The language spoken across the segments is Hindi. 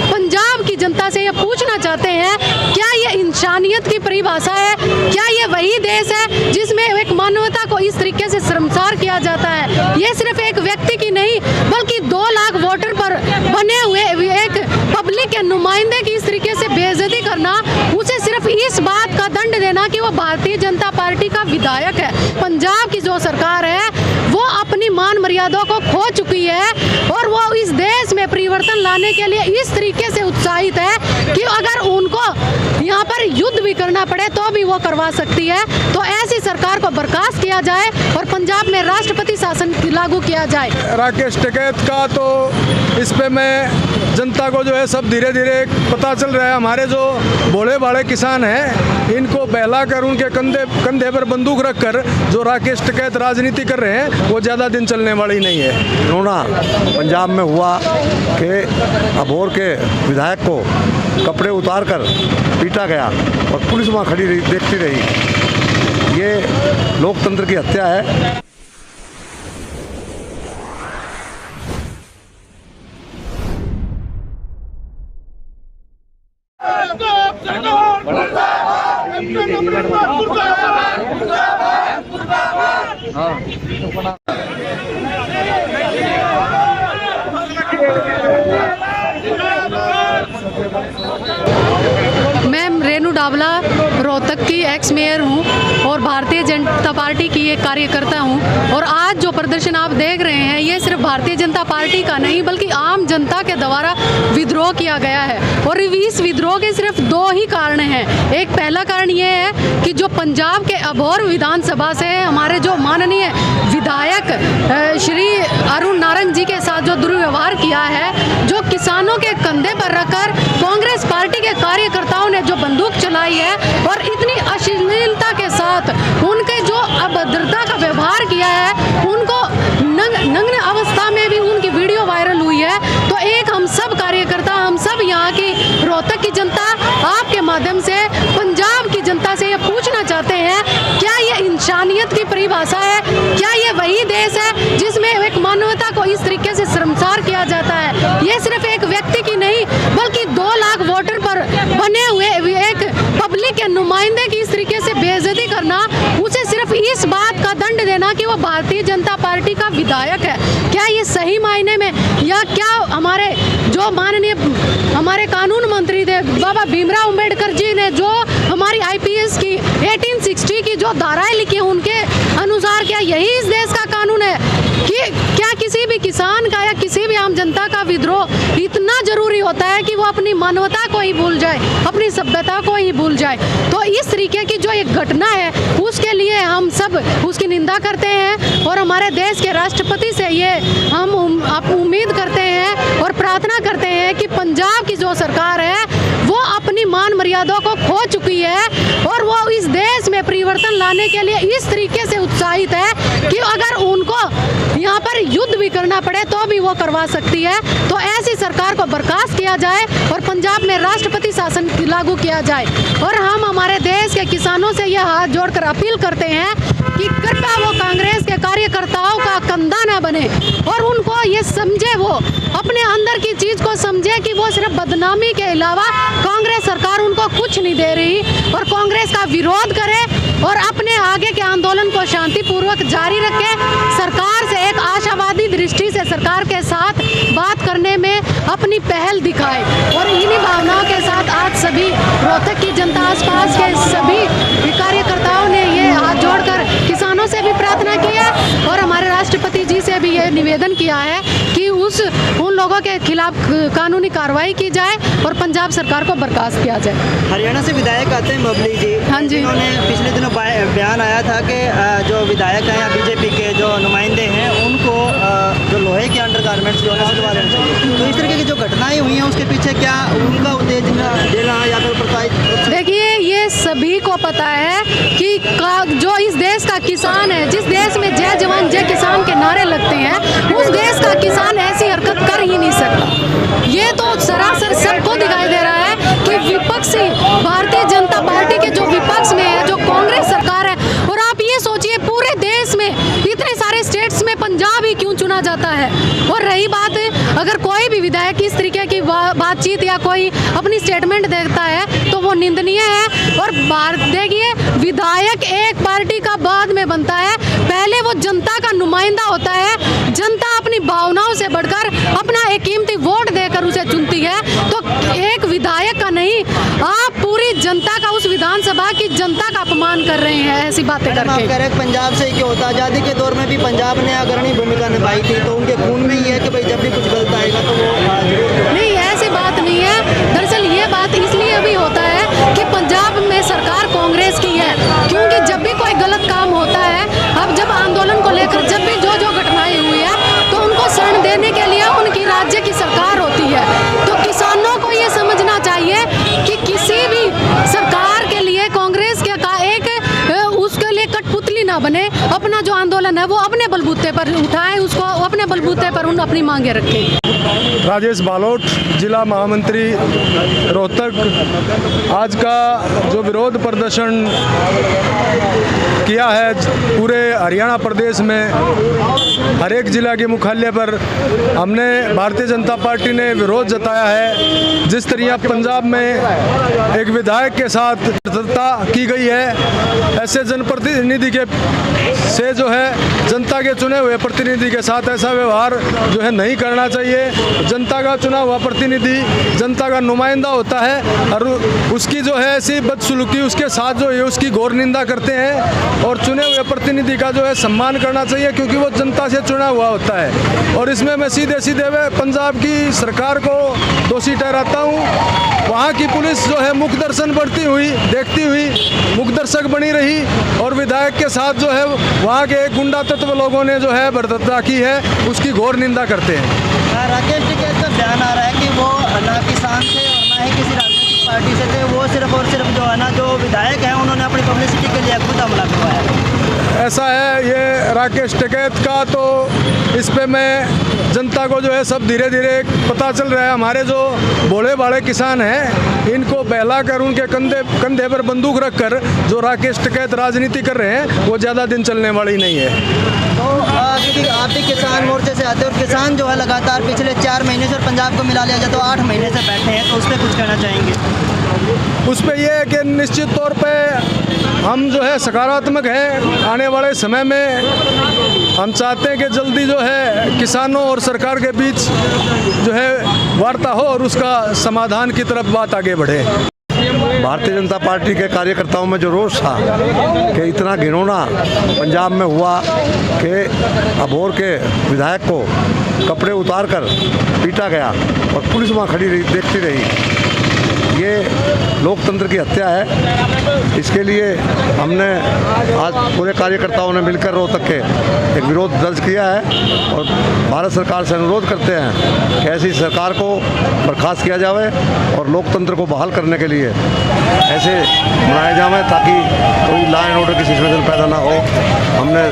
पंजाब की जनता से ये पूछना चाहते हैं, क्या ये इंसानियत की परिभाषा है? क्या ये वही देश है जिसमें एक मानवता को इस तरीके से शर्मसार किया जाता है? ये सिर्फ एक व्यक्ति की नहीं बल्कि 2 लाख वोटर पर बने हुए एक पब्लिक के नुमाइंदे की इस तरीके से बेइज्जती करना, उसे सिर्फ इस बात का दंड देना कि वो भारतीय जनता पार्टी का विधायक है। पंजाब की जो सरकार है वो अपनी मान मर्यादा को खो चुकी है और वो इस देश में परिवर्तन लाने के लिए इस तरीके से उत्साहित है कि अगर उनको यहाँ पर युद्ध भी करना पड़े तो भी वो करवा सकती है। तो ऐसी सरकार को बर्खास्त किया जाए और पंजाब में राष्ट्रपति शासन लागू किया जाए। राकेश टिकैत का तो इस पे मैं जनता को जो है सब धीरे धीरे पता चल रहा है। हमारे जो भोले भाले किसान हैं इनको बहला कर उनके कंधे पर बंदूक रखकर जो राकेश टिकैत राजनीति कर रहे हैं वो ज़्यादा दिन चलने वाली नहीं है। रोना पंजाब में हुआ कि अबोहर के विधायक को कपड़े उतार कर पीटा गया और पुलिस वहाँ खड़ी रही, देखती रही। ये लोकतंत्र की हत्या है। मैं रेनू डावला रोहतक की एक्स मेयर हूँ और भारतीय जनता पार्टी की एक कार्यकर्ता हूँ। और आज जो प्रदर्शन आप देख रहे हैं ये सिर्फ भारतीय जनता पार्टी का नहीं बल्कि आम जनता के द्वारा विद्रोह किया गया है। और इस विद्रोह के सिर्फ 2 ही कारण हैं। एक पहला कारण ये है कि जो पंजाब के अबोहर विधानसभा से हमारे जो माननीय विधायक श्री अरुण नारंग जी के साथ जो दुर्व्यवहार किया है, जो किसानों के कंधे पर रखकर कांग्रेस पार्टी के कार्यकर्ताओं ने जो बंदूक चलाई है और इतनी अश्लीलता के साथ उनके जो अभद्रता का व्यवहार किया है, उनको नग्न अवस्था में भी उनकी वीडियो वायरल हुई है। तो एक हम सब कार्यकर्ता, हम सब यहाँ की रोहतक की जनता आपके माध्यम से पंजाब की जनता से ये पूछना चाहते हैं, क्या ये इंसानियत की परिभाषा है? क्या ये वही देश है जिसमें एक मानवता को इस तरीके से शर्मसार किया जाता है? ये सिर्फ एक व्यक्ति की नहीं बल्कि 2 लाख वोटर पर बने हुए एक पब्लिक के नुमाइंदे की इस तरीके से बेइज्जती करना, उसे सिर्फ इस बात का दंड देना कि वो भारतीय जनता पार्टी का विधायक है। क्या ये सही मायने में, या क्या हमारे जो माननीय हमारे कानून मंत्री थे बाबा भीमराव अंबेडकर जी ने जो हमारी IPS की 1860 की जो धाराएं लिखी है उनके अनुसार क्या यही इस देश का कानून है कि क्या किसी भी किसान का या किसी भी आम जनता का विद्रोह इतना जरूरी होता है कि वो अपनी मानवता को ही भूल जाए, अपनी सभ्यता को ही भूल जाए? तो इस तरीके की जो एक घटना है उसके लिए हम सब उसकी निंदा करते हैं और हमारे देश के राष्ट्रपति से ये हम उम्मीद करते हैं और प्रार्थना करते हैं कि पंजाब की जो सरकार है वो अपनी मान मर्यादा को खो चुकी है और वो इस देश में परिवर्तन लाने के लिए इस तरीके से उत्साहित है कि अगर उनको यहाँ पर युद्ध भी करना पड़े तो भी वो करवा सकती है। तो ऐसी सरकार को बर्खास्त किया जाए और पंजाब में राष्ट्रपति शासन लागू किया जाए। और हम हमारे देश के किसानों से यह हाथ जोड़कर अपील करते हैं कि कृपया वो कांग्रेस के कार्यकर्ताओं का कंधा ना बने और उनको ये समझे, वो अपने अंदर की चीज को समझे कि वो सिर्फ बदनामी के अलावा कांग्रेस सरकार उनको कुछ नहीं दे रही और कांग्रेस का विरोध करे और अपने आगे के आंदोलन को शांतिपूर्वक जारी रखे। सरकार से एक आशावादी दृष्टि से सरकार के साथ बात करने में अपनी पहल दिखाए। और इन्हीं भावनाओं के साथ आज सभी रोहतक की जनता, आसपास के सभी कार्यकर्ताओं ने ये हाथ जोड़कर किसानों से भी प्रार्थना की है और हमारे राष्ट्रपति जी से भी ये निवेदन किया है कि उन लोगों के खिलाफ कानूनी कार्रवाई की जाए और पंजाब सरकार को बर्खास्त किया जाए। हरियाणा से विधायक आते हैं बबली जी। हाँ जी, उन्होंने पिछले दिनों बयान आया था कि जो विधायक हैं या बीजेपी के जो नुमाइंदे हैं उनको जो लोहे के अंडरगारमेंट्स जो है सिलवा देना चाहिए। तो इस तरीके की जो घटनाएं हुई हैं उसके पीछे क्या उनका उत्तेजना देना या फिर प्रोत्साहित? देखिए, ये सभी को पता है कि जो इस देश का किसान है, जिस देश में जय जवान जय किसान के नारे लगते हैं, उस देश का किसान ऐसी हरकत कर ही नहीं सकता। ये तो सरासर सबको दिखाई दे रहा है कि विपक्षी भारतीय जनता पार्टी के जो विपक्ष में है, जो कांग्रेस सरकार है, और आप ये सोचिए पूरे सारे स्टेट्स में पंजाब ही क्यों चुना जाता है? और रही बात, अगर कोई भी विधायक इस तरीके की बातचीत या कोई अपनी स्टेटमेंट देता है तो वो निंदनीय है। और देखिए, विधायक एक पार्टी का बाद में बनता है, पहले वो जनता का नुमाइंदा होता है। जनता अपनी भावनाओं से बढ़कर अपना एक कीमती वोट देकर उसे चुनती है। तो एक विधायक का नहीं, आप पूरी जनता का, उस विधानसभा की जनता का अपमान कर रहे हैं ऐसी बातें आप करके। कह रहे हैं पंजाब से क्यों होता? आज़ादी के दौर में भी पंजाब ने अग्रणी भूमिका निभाई थी, तो उनके खून में ही है कि भाई जब भी कुछ गलत आएगा तो वो नहीं, ऐसी बात नहीं है। दरअसल ये बात इसलिए भी होता है कि पंजाब में सरकार कांग्रेस की है, क्योंकि जब भी कोई गलत काम होता है, अब जब आंदोलन को लेकर जब भी जो घटनाएं हुई है, तो उनको शरण देने के लिए उनकी राज्य की सरकार होती है। तो किसानों को ये समझना चाहिए कि किसी भी सरकार के लिए कांग्रेस के का एक उसके लिए कठपुतली ना बने। अपना जो आंदोलन है वो अपने बलबूते पर उठाएं, उसको अपने बलबूते पर उन अपनी मांगे रखें। राजेश बालोट, जिला महामंत्री रोहतक। आज का जो विरोध प्रदर्शन किया है पूरे हरियाणा प्रदेश में, हर एक जिला के मुख्यालय पर हमने भारतीय जनता पार्टी ने विरोध जताया है। जिस तरह पंजाब में एक विधायक के साथ धृष्टता की गई है, ऐसे जनप्रतिनिधि के से जो है जनता के चुने हुए प्रतिनिधि के साथ ऐसा व्यवहार जो है नहीं करना चाहिए। जनता का चुना हुआ प्रतिनिधि जनता का नुमाइंदा होता है और उसकी जो है ऐसी बदसलूकी उसके साथ जो है उसकी घोर निंदा करते हैं। और चुने हुए प्रतिनिधि का जो है सम्मान करना चाहिए, क्योंकि वो जनता से चुना हुआ होता है। और इसमें मैं सीधे सीधे पंजाब की सरकार को दोषी ठहराता हूँ। वहाँ की पुलिस जो है मुख दर्शन बढ़ती हुई देखती हुई मुख दर्शक बनी रही, और विधायक के साथ जो है वहाँ के गुंडा तत्व लोगों ने जो है बर्दाश्त की है, उसकी घोर निंदा करते हैं। राकेश टिकैत का बयान आ रहा है कि वो ना किसान थे और ना ही किसी राजनीतिक पार्टी से थे, वो सिर्फ और सिर्फ जो है ना जो विधायक हैं उन्होंने अपनी पब्लिसिटी के लिए खुद हमला करवाया। ऐसा है ये राकेश टिकैत का, तो इस पे मैं जनता को जो है सब धीरे धीरे पता चल रहा है। हमारे जो भोले भाले किसान हैं, इनको बहला कर उनके कंधे पर बंदूक रखकर जो राकेश टिकैत राजनीति कर रहे हैं, वो ज़्यादा दिन चलने वाली नहीं है। तो क्योंकि आप भी किसान मोर्चे से आते हैं और किसान जो है लगातार पिछले 4 महीने से, और पंजाब को मिला लिया जाए तो 8 महीने से बैठे हैं, तो उस पर कुछ कहना चाहेंगे? उस पर यह है कि निश्चित तौर पे हम जो है सकारात्मक हैं। आने वाले समय में हम चाहते हैं कि जल्दी जो है किसानों और सरकार के बीच जो है वार्ता हो और उसका समाधान की तरफ बात आगे बढ़े। भारतीय जनता पार्टी के कार्यकर्ताओं में जो रोष था कि इतना घिनौना पंजाब में हुआ कि अबोहर के विधायक को कपड़े उतार कर पीटा गया और पुलिस वहाँ खड़ी रही देखती रही, ये लोकतंत्र की हत्या है। इसके लिए हमने आज पूरे कार्यकर्ताओं ने मिलकर रोहतक के एक विरोध दर्ज किया है और भारत सरकार से अनुरोध करते हैं कि ऐसी सरकार को बर्खास्त किया जाए और लोकतंत्र को बहाल करने के लिए ऐसे बनाए जाए ताकि कोई लॉ एंड ऑर्डर की सिचुएशन पैदा ना हो। हमने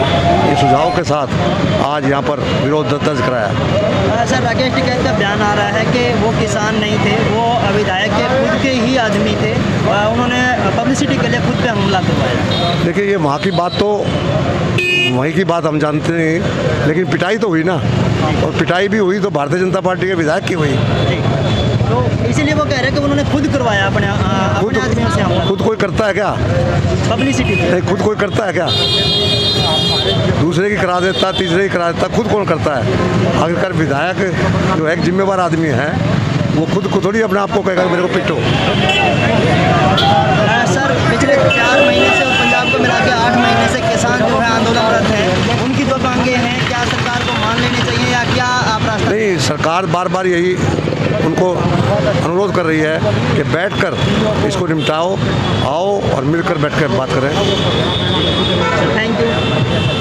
ये सुझाव के साथ आज यहाँ पर विरोध दर्ज कराया। सर, राकेश टिकैत का बयान आ रहा है कि वो किसान नहीं थे, वो विधायक के खुद के ही आदमी थे, उन्होंने पब्लिसिटी के लिए खुद पे हमला करवाया। देखिए, ये वहाँ की बात तो वहीं की बात हम जानते नहीं, लेकिन पिटाई तो हुई ना, और पिटाई भी हुई तो भारतीय जनता पार्टी के विधायक की हुई। तो इसीलिए वो कह रहे हैं कि उन्होंने खुद करवाया अपने आदमियों से हमला। खुद कोई करता है क्या? पब्लिसिटी नहीं, खुद कोई करता है क्या? दूसरे की करा देता, तीसरे की करा देता, खुद कौन करता है? आखिरकार विधायक जो एक जिम्मेवार आदमी है वो खुद को थोड़ी अपने आप को कहेगा मेरे को पिटो। सर, पिछले 4 महीने से और पंजाब को मिला के 8 महीने से किसान जो है आंदोलनरत हैं, उनकी जो मांगे हैं क्या सरकार को मान लेनी चाहिए या क्या आप रास्ता? नहीं, सरकार बार बार यही उनको अनुरोध कर रही है कि बैठकर इसको निपटाओ, आओ और मिलकर बैठकर बात करें। Thank you.